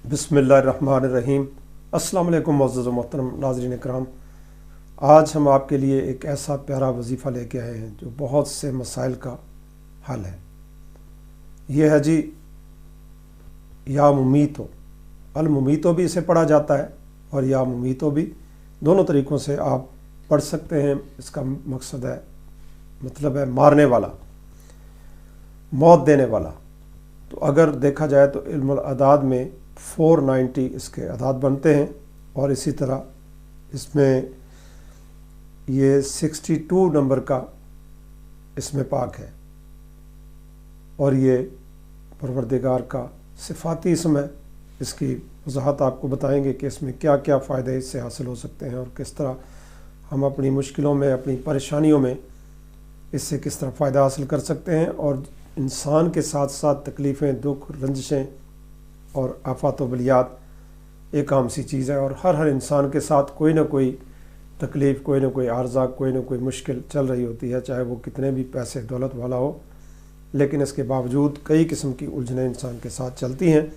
बिस्मिल्लाहिर्रहमानिर्रहीम। अस्सलाम वालेकुम मुअज़्ज़ज़ व मोहतरम नाज़रीन इकराम। आज हम आपके लिए एक ऐसा प्यारा वजीफ़ा लेके आए हैं जो बहुत से मसाइल का हल है। ये है जी या मुमीतो। अल मुमीतो भी इसे पढ़ा जाता है और या मुमीतो भी, दोनों तरीक़ों से आप पढ़ सकते हैं। इसका मकसद है, मतलब है मारने वाला, मौत देने वाला। तो अगर देखा जाए तो इल्मुल अदाद में 490 इसके अदाद बनते हैं और इसी तरह इसमें ये 62 नंबर का इसमें पाक है और ये परवरदिगार का सिफाती इसम है। इसकी वजाहत आपको बताएंगे कि इसमें क्या क्या फ़ायदे इससे हासिल हो सकते हैं और किस तरह हम अपनी मुश्किलों में, अपनी परेशानियों में इससे किस तरह फ़ायदा हासिल कर सकते हैं। और इंसान के साथ साथ तकलीफ़ें, दुख, रंजिशें और आफात व बलियात एक आम सी चीज़ है और हर इंसान के साथ कोई ना कोई तकलीफ़, कोई ना कोई आर्ज़ा, कोई ना कोई मुश्किल चल रही होती है, चाहे वो कितने भी पैसे दौलत वाला हो। लेकिन इसके बावजूद कई किस्म की उलझनें इंसान के साथ चलती हैं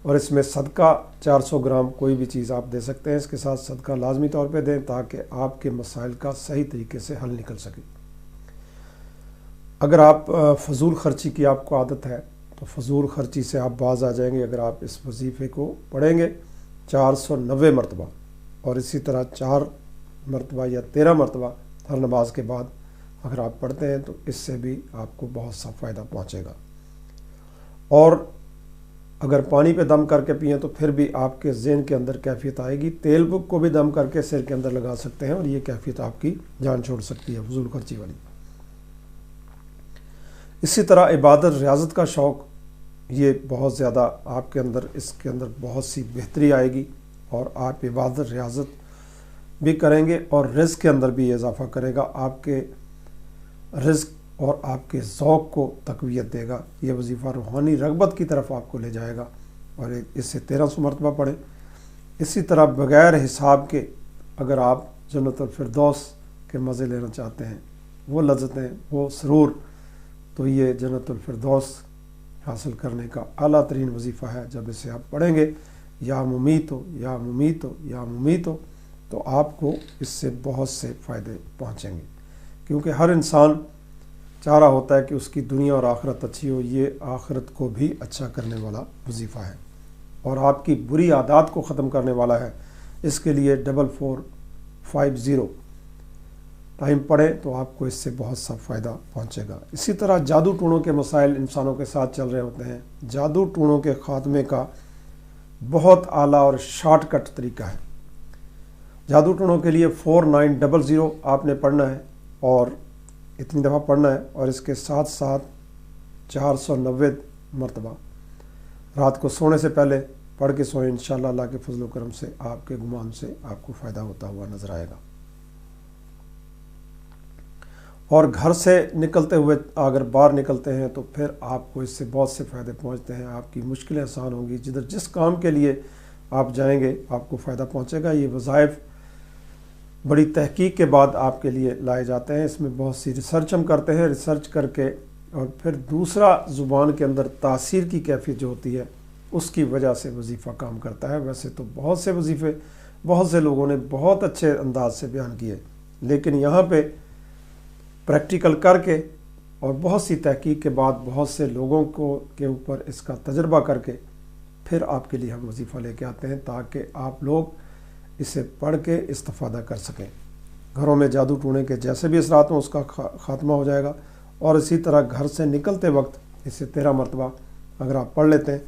और इसमें सदका 400 ग्राम कोई भी चीज़ आप दे सकते हैं। इसके साथ सदका लाजमी तौर पे दें ताकि आपके मसाइल का सही तरीके से हल निकल सके। अगर आप फजूल खर्ची की आपको आदत है तो फजूल खर्ची से आप बाज आ जाएंगे अगर आप इस वजीफ़े को पढ़ेंगे 490 मरतबा, और इसी तरह 4 मरतबा या 13 मरतबा हर नमाज के बाद अगर आप पढ़ते हैं तो इससे भी आपको बहुत सा फ़ायदा पहुँचेगा। और अगर पानी पे दम करके पिए तो फिर भी आपके ज़हन के अंदर कैफियत आएगी। तेल बुक को भी दम करके सिर के अंदर लगा सकते हैं और ये कैफियत आपकी जान छोड़ सकती है, फजूल खर्ची वाली। इसी तरह इबादत, रियाज़त का शौक़, ये बहुत ज़्यादा आपके अंदर, इसके अंदर बहुत सी बेहतरी आएगी और आप इबादत, रियाज़त भी करेंगे और रिज़्क़ के अंदर भी इजाफ़ा करेगा। आपके रिज़्क़ और आपके ज़ौक़ को तक़वियत देगा। ये वजीफ़ा रूहानी रग़बत की तरफ आपको ले जाएगा और इससे 1300 मरतबा पढ़ें। इसी तरह बग़ैर हिसाब के अगर आप जन्नतुल फिरदौस के मज़े लेना चाहते हैं, वो लज़्ज़तें, वो सुरूर, तो ये जन्नतुल फिरदौस हासिल करने का आला तरीन वजीफ़ा है। जब इसे आप पढ़ेंगे या मुमीतो या मुमीतो या मुमीतो, तो आपको इससे बहुत से फ़ायदे पहुँचेंगे, क्योंकि हर इंसान चाह रहा होता है कि उसकी दुनिया और आखिरत अच्छी हो। ये आखिरत को भी अच्छा करने वाला वजीफ़ा है और आपकी बुरी आदत को ख़त्म करने वाला है। इसके लिए 4450 टाइम पढ़ें तो आपको इससे बहुत सा फ़ायदा पहुंचेगा। इसी तरह जादू टूणों के मसाइल इंसानों के साथ चल रहे होते हैं। जादू टूणों के ख़ात्मे का बहुत आला और शॉर्टकट तरीका है। जादू टूणों के लिए 4900 आपने पढ़ना है और इतनी दफ़ा पढ़ना है और इसके साथ साथ 490 मरतबा रात को सोने से पहले पढ़ के सोएं। इंशाअल्लाह अल्लाह के फजल व करम से आपके गुमान से आपको फ़ायदा होता हुआ नज़र आएगा। और घर से निकलते हुए अगर बाहर निकलते हैं तो फिर आपको इससे बहुत से फ़ायदे पहुंचते हैं। आपकी मुश्किलें आसान होंगी। जिधर जिस काम के लिए आप जाएंगे आपको फ़ायदा पहुंचेगा। ये वज़ाइफ बड़ी तहकीक के बाद आपके लिए लाए जाते हैं। इसमें बहुत सी रिसर्च हम करते हैं। रिसर्च करके और फिर दूसरा ज़ुबान के अंदर तासीर की कैफियत जो होती है उसकी वजह से वजीफ़ा काम करता है। वैसे तो बहुत से वजीफ़े बहुत से लोगों ने बहुत अच्छे अंदाज से बयान किए, लेकिन यहाँ पे प्रैक्टिकल करके और बहुत सी तहकीक के बाद बहुत से लोगों को के ऊपर इसका तजर्बा करके फिर आपके लिए हम वजीफ़ा लेके आते हैं ताकि आप लोग इसे पढ़ के इस्तिफ़ादा कर सकें। घरों में जादू टूने के जैसे भी असरात हों उसका ख़ात्मा हो जाएगा। और इसी तरह घर से निकलते वक्त इसे 13 मरतबा अगर आप पढ़ लेते हैं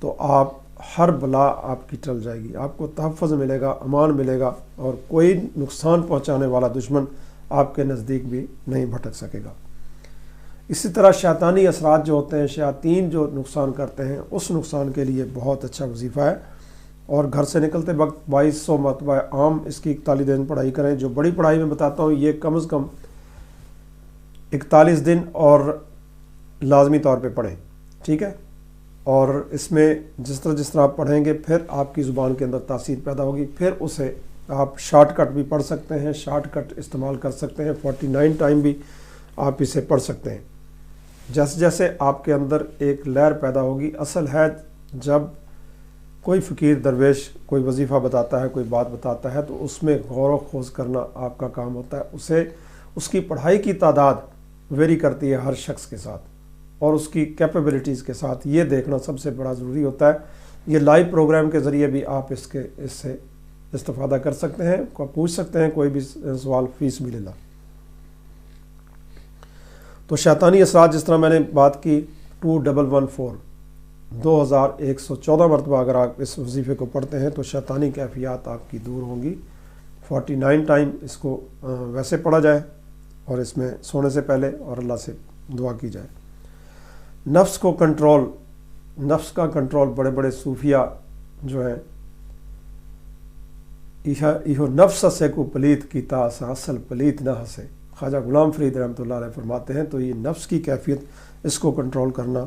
तो आप हर बला आपकी टल जाएगी, आपको तहफ़्फ़ुज़ मिलेगा, अमान मिलेगा और कोई नुकसान पहुँचाने वाला दुश्मन आपके नज़दीक भी नहीं भटक सकेगा। इसी तरह शैतानी असरात जो होते हैं, शयातीन जो नुकसान करते हैं, उस नुकसान के लिए बहुत अच्छा वजीफ़ा है। और घर से निकलते वक्त 2200 मरतबा आम इसकी 41 दिन पढ़ाई करें। जो बड़ी पढ़ाई में बताता हूँ ये कम से कम 41 दिन और लाजमी तौर पे पढ़ें, ठीक है। और इसमें जिस तरह आप पढ़ेंगे फिर आपकी ज़ुबान के अंदर तासीर पैदा होगी। फिर उसे आप शॉर्टकट भी पढ़ सकते हैं, शॉर्टकट इस्तेमाल कर सकते हैं। 49 टाइम भी आप इसे पढ़ सकते हैं। जैसे जैसे आपके अंदर एक लहर पैदा होगी, असल है जब کوئی فقیر درویش کوئی وظیفہ بتاتا ہے، کوئی بات بتاتا ہے تو اس میں غور و خوض کرنا آپ کا کام ہوتا ہے۔ اس کی پڑھائی کی تعداد ویری کرتی ہے ہر شخص کے ساتھ، اور اس کی کیپیبلٹیز کے ساتھ یہ دیکھنا سب سے بڑا ضروری ہوتا ہے۔ یہ لائیو پروگرام کے ذریعے بھی آپ اس سے استفادہ کر سکتے ہیں، پوچھ سکتے ہیں کوئی بھی سوال، فیس بھی لینا۔ تو شیطانی اثرات جس طرح میں نے بات کی 2114 2114 مرتبہ اگر آپ اس وظیفے کو پڑھتے ہیں تو شیطانی کیفیات آپ کی دور ہوں گی۔ 49 ٹائم اس کو ویسے پڑھا جائے اور اس میں سونے سے پہلے اور اللہ سے دعا کی جائے۔ نفس کو کنٹرول، نفس کا کنٹرول بڑے بڑے صوفیہ جو ہیں، ایہو نفس سے کو پلیت کیتا اسا اصل پلیت نہ ہسے، خواجہ غلام فرید رحمۃ اللہ علیہ فرماتے ہیں۔ تو یہ نفس کی کیفیت، اس کو کنٹرول کرنا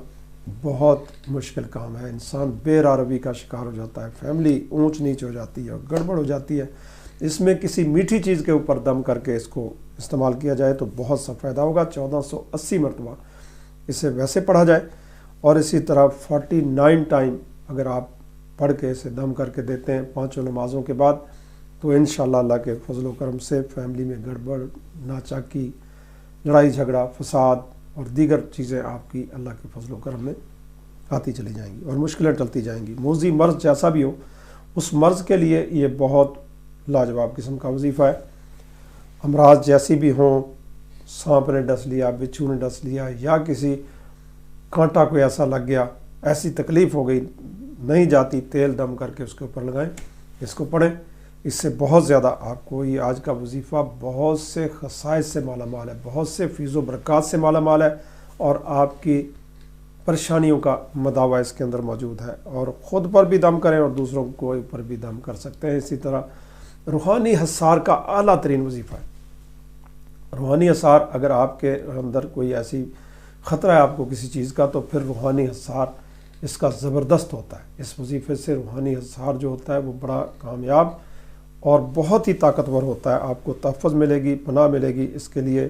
بہت مشکل کام ہے۔ انسان بے راروی کا شکار ہو جاتا ہے، فیملی اونچ نیچ ہو جاتی ہے اور گڑبڑ ہو جاتی ہے۔ اس میں کسی میٹھی چیز کے اوپر دم کر کے اس کو استعمال کیا جائے تو بہت سا فائدہ ہوگا۔ 1480 مرتبہ اسے ویسے پڑھا جائے، اور اسی طرح 49 ٹائم اگر آپ پڑھ کے اسے دم کر کے دیتے ہیں 5 نمازوں کے بعد، تو انشاءاللہ اللہ کے فضل و کرم سے فیملی میں گڑبڑ، ناچاکی، لڑائی جھگڑا، فساد اور دیگر چیزیں آپ کی اللہ کے فضل و کرم میں آتی چلی جائیں گی اور مشکلیں ٹلتی جائیں گی۔ موذی مرض جیسا بھی ہو، اس مرض کے لیے یہ بہت لاجواب قسم کا وظیفہ ہے۔ امراض جیسی بھی ہوں، سانپ نے ڈس لیا، بچھو نے ڈس لیا، یا کسی کانٹا کوئی ایسا لگ گیا، ایسی تکلیف ہو گئی نہیں جاتی، تیل دم کر کے اس کے اوپر لگائیں، اس کو پڑھیں۔ اس سے بہت زیادہ آپ کو یہ آج کا وظیفہ بہت سے خصائص سے مالا مال ہے، بہت سے فیض و برکات سے مالا مال ہے، اور آپ کی پریشانیوں کا مداوع اس کے اندر موجود ہے۔ اور خود پر بھی دم کریں اور دوسروں کو اوپر بھی دم کر سکتے ہیں۔ اسی طرح روحانی حصار کا اعلیٰ ترین وظیفہ ہے۔ روحانی حصار، اگر آپ کے اندر کوئی ایسی خطرہ ہے آپ کو کسی چیز کا، تو پھر روحانی حصار اس کا زبردست ہوتا ہے۔ اس وظیفے سے روحانی حصار جو ہوتا ہے وہ بڑا کامیاب اور بہت ہی طاقتور ہوتا ہے۔ آپ کو تحفظ ملے گی، پناہ ملے گی۔ اس کے لیے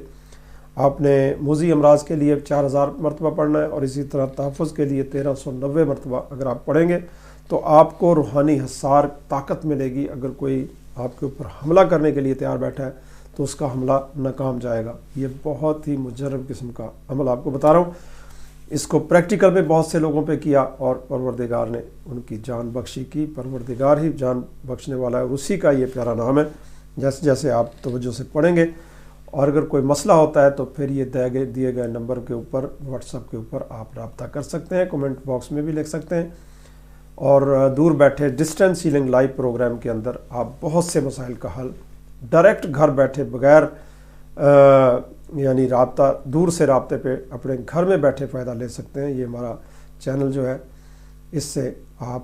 آپ نے موذی امراض کے لیے 4000 مرتبہ پڑھنا ہے، اور اسی طرح تحفظ کے لیے 1390 مرتبہ اگر آپ پڑھیں گے تو آپ کو روحانی حصار طاقت ملے گی۔ اگر کوئی آپ کے اوپر حملہ کرنے کے لیے تیار بیٹھا ہے تو اس کا حملہ ناکام جائے گا۔ یہ بہت ہی مجرب قسم کا عمل آپ کو بتا رہا ہوں۔ اس کو پریکٹیکل میں بہت سے لوگوں پہ کیا اور پروردگار نے ان کی جان بخشی کی۔ پروردگار ہی جان بخشنے والا ہے، اور اسی کا یہ پیارا نام ہے۔ جیسے جیسے آپ توجہ سے پڑھیں گے، اور اگر کوئی مسئلہ ہوتا ہے تو پھر یہ دیے گئے نمبر کے اوپر، واٹس ایپ کے اوپر آپ رابطہ کر سکتے ہیں، کمنٹ باکس میں بھی لکھ سکتے ہیں۔ اور دور بیٹھے ڈسٹینس ہیلنگ لائیو پروگرام کے اندر آپ بہت سے مسائل کا حل ڈائریکٹ گھر بیٹھے بغیر یعنی رابطہ، دور سے رابطے پہ اپنے گھر میں بیٹھے فائدہ لے سکتے ہیں۔ یہ ہمارا چینل جو ہے، اس سے آپ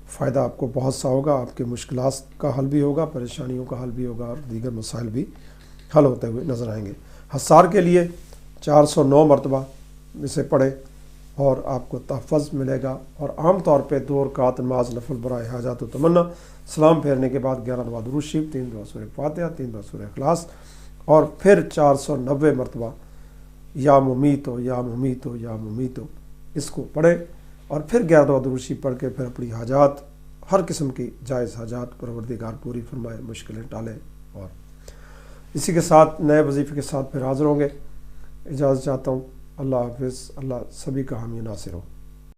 فائدہ آپ کو بہت سا ہوگا۔ آپ کے مشکلات کا حل بھی ہوگا، پریشانیوں کا حل بھی ہوگا، اور دیگر مسائل بھی حل ہوتے ہوئے نظر آئیں گے۔ حصار کے لیے 409 مرتبہ اسے پڑھیں اور آپ کو تحفظ ملے گا۔ اور عام طور پہ 2 رکعت نماز نفل برائے حاجات و تمنا، سلام پھیرنے کے بعد 11 دفعہ درود شریف، 3 دفعہ سورہ فاتحہ، 3 دفعہ سورہ اخلاص، اور پھر 490 مرتبہ یا ممیتو یا ممیتو یا ممیتو، اس کو پڑھیں، اور پھر 11 دفعہ درود شریف پڑھ کے پھر اپنی حاجات، ہر قسم کی جائز حاجات پروردگار پوری فرمائے، مشکلیں ٹالے۔ اور اسی کے ساتھ نئے وظیفے کے ساتھ پھر حاضر ہوں گے۔ اجازت چاہتا ہوں۔ اللہ حافظ۔ اللہ سبھی کا حامی ناصر ہو۔